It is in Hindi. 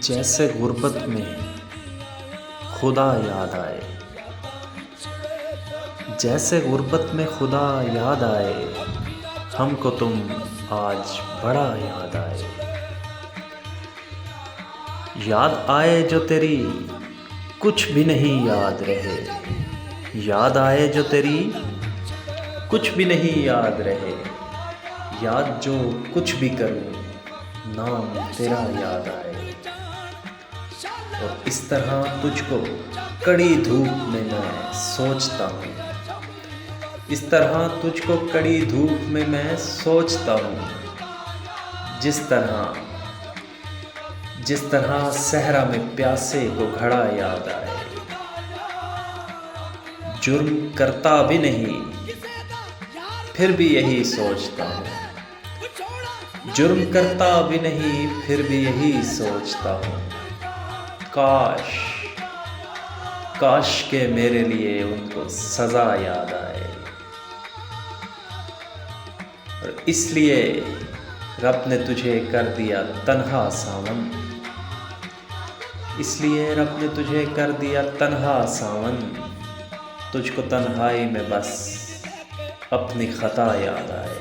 जैसे गुर्बत में खुदा याद आए, जैसे गुर्बत में खुदा याद आए, हमको तुम आज बड़ा याद आए। याद आए जो तेरी कुछ भी नहीं याद रहे, याद आए जो तेरी कुछ भी नहीं याद रहे। याद जो कुछ भी करूं, नाम तेरा याद आए। और इस तरह तुझको कड़ी धूप में मैं सोचता हूँ, इस तरह तुझको कड़ी धूप में मैं सोचता हूँ। जिस तरह सहरा में प्यासे को घड़ा याद आए। जुर्म करता भी नहीं फिर भी यही सोचता हूँ, जुर्म करता भी नहीं फिर भी यही सोचता हूँ। काश काश के मेरे लिए उनको सज़ा याद आए। और इसलिए रब ने तुझे कर दिया तन्हा सावन, इसलिए रब ने तुझे कर दिया तन्हा सावन। तुझको तन्हाई में बस अपनी खता याद आए।